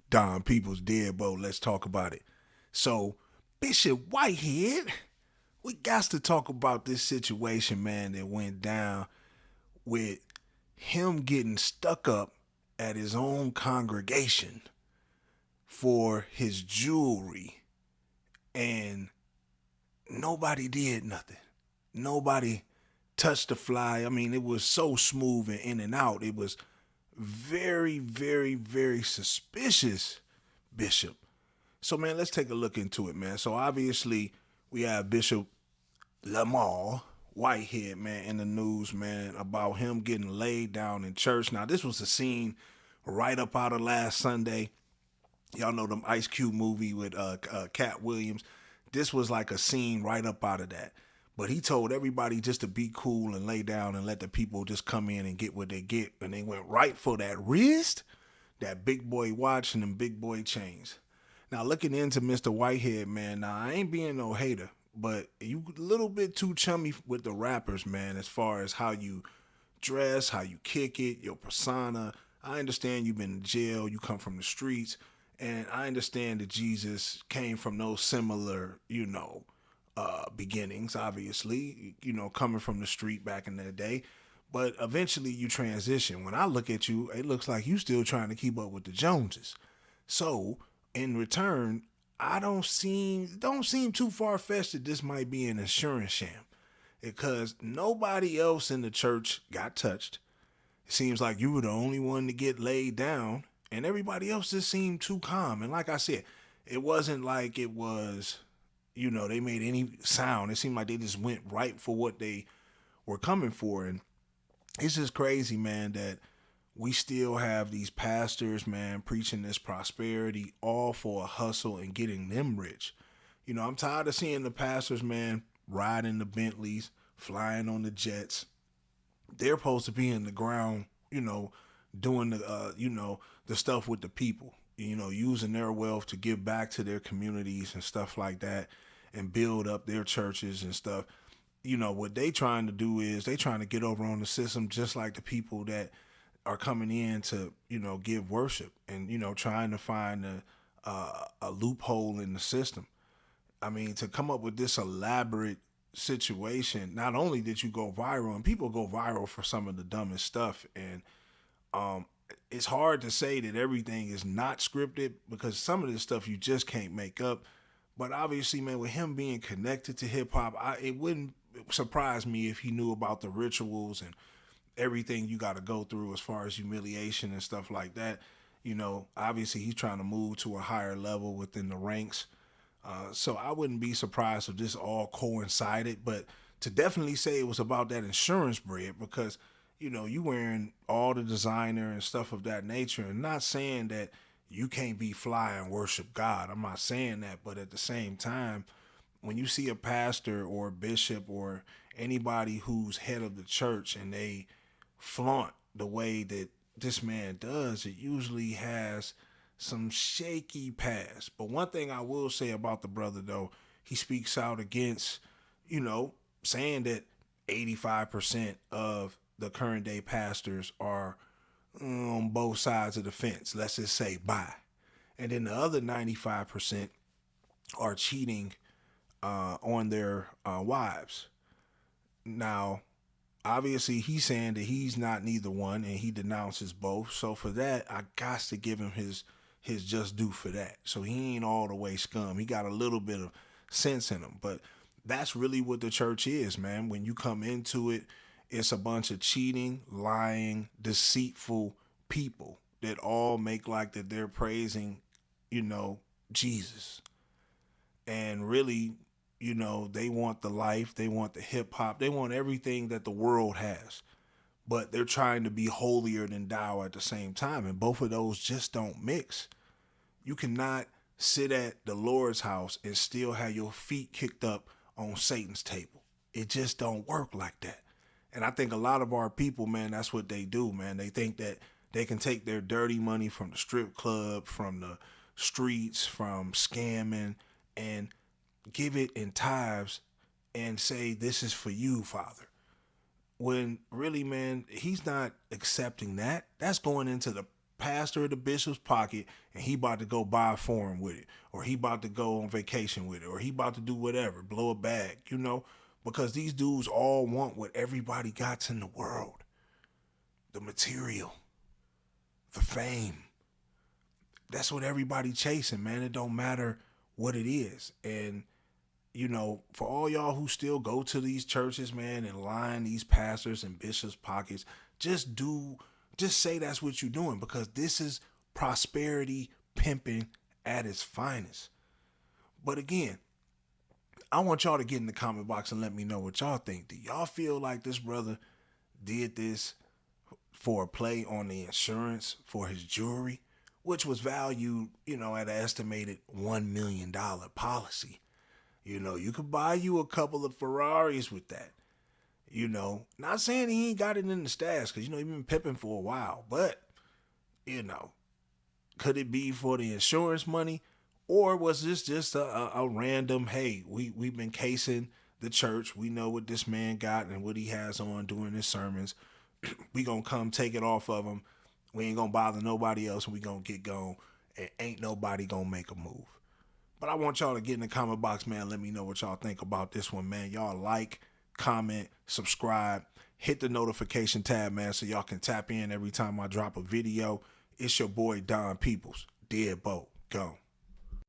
Don Peoples Deadbolt. Let's talk about it. So, Bishop Whitehead, we got to talk about this situation, man, that went down with him getting stuck up at his own congregation for his jewelry, and nobody did nothing. Nobody touched the fly. I mean, it was so smooth and in and out. It was very, very, very suspicious, Bishop. So, man, let's take a look into it, man. So, obviously, we have Bishop Lamor, Whitehead, man, in the news, man, about him getting laid down in church. Now, this was a scene right up out of last Sunday. Y'all know them Ice Cube movie with Cat Williams. This was like a scene right up out of that. But he told everybody just to be cool and lay down and let the people just come in and get what they get. And they went right for that wrist, that big boy watch, and them big boy chains. Now, looking into Mr. Whitehead, man, now I ain't being no hater, but you a little bit too chummy with the rappers, man, as far as how you dress, how you kick it, your persona. I understand you've been in jail, you come from the streets, and I understand that Jesus came from those similar, beginnings, obviously, coming from the street back in the day. But eventually you transition. When I look at you, it looks like you still trying to keep up with the Joneses. So in return, I don't seem too far fetched that this might be an insurance sham. Because nobody else in the church got touched. It seems like you were the only one to get laid down, and everybody else just seemed too calm. And like I said, it wasn't like it was, they made any sound. It seemed like they just went right for what they were coming for. And it's just crazy, man, that we still have these pastors, man, preaching this prosperity all for a hustle and getting them rich. I'm tired of seeing the pastors, man, riding the Bentleys, flying on the jets. They're supposed to be in the ground, doing the stuff with the people, using their wealth to give back to their communities and stuff like that and build up their churches and stuff. What they trying to do is they trying to get over on the system just like the people that are coming in to, give worship and, trying to find a loophole in the system. I mean, to come up with this elaborate situation, not only did you go viral, and people go viral for some of the dumbest stuff, and um, it's hard to say that everything is not scripted because some of this stuff you just can't make up. But obviously, man, with him being connected to hip hop, it wouldn't surprise me if he knew about the rituals and everything you got to go through as far as humiliation and stuff like that. Obviously, he's trying to move to a higher level within the ranks. So I wouldn't be surprised if this all coincided, but to definitely say it was about that insurance bread because, you wearing all the designer and stuff of that nature, and not saying that you can't be fly and worship God. I'm not saying that, but at the same time, when you see a pastor or a bishop or anybody who's head of the church and they flaunt the way that this man does, it usually has some shaky past. But one thing I will say about the brother, though, he speaks out against, saying that 85% of the current day pastors are on both sides of the fence. Let's just say bye. And then the other 95% are cheating on their wives. Now, obviously, he's saying that he's not neither one and he denounces both. So for that, I got to give him his just due for that. So he ain't all the way scum. He got a little bit of sense in him. But that's really what the church is, man. When you come into it, it's a bunch of cheating, lying, deceitful people that all make like that they're praising, Jesus. And really, they want the life, they want the hip hop, they want everything that the world has. But they're trying to be holier than thou at the same time. And both of those just don't mix. You cannot sit at the Lord's house and still have your feet kicked up on Satan's table. It just don't work like that. And I think a lot of our people, man, that's what they do, man. They think that they can take their dirty money from the strip club, from the streets, from scamming, and give it in tithes and say, this is for you, Father. When really, man, he's not accepting that. That's going into the pastor of the bishop's pocket and he about to go buy a farm with it, or he about to go on vacation with it, or he about to do whatever, blow a bag, because these dudes all want what everybody got in the world. The material, the fame. That's what everybody chasing, man. It don't matter what it is. And, for all y'all who still go to these churches, man, and line these pastors and bishops' pockets, just say that's what you're doing, because this is prosperity pimping at its finest. But again, I want y'all to get in the comment box and let me know what y'all think. Do y'all feel like this brother did this for a play on the insurance for his jewelry, which was valued, at an estimated $1 million policy? You could buy you a couple of Ferraris with that. Not saying he ain't got it in the stash, because, he been pimping for a while. But, could it be for the insurance money? Or was this just a random, hey, we've been casing the church. We know what this man got and what he has on during his sermons. We gonna come take it off of him. We ain't gonna bother nobody else, and we gonna get gone. And ain't nobody gonna make a move. But I want y'all to get in the comment box, man. Let me know what y'all think about this one, man. Y'all like, comment, subscribe, hit the notification tab, man, so y'all can tap in every time I drop a video. It's your boy Don Peoples. Deadbolt. Go.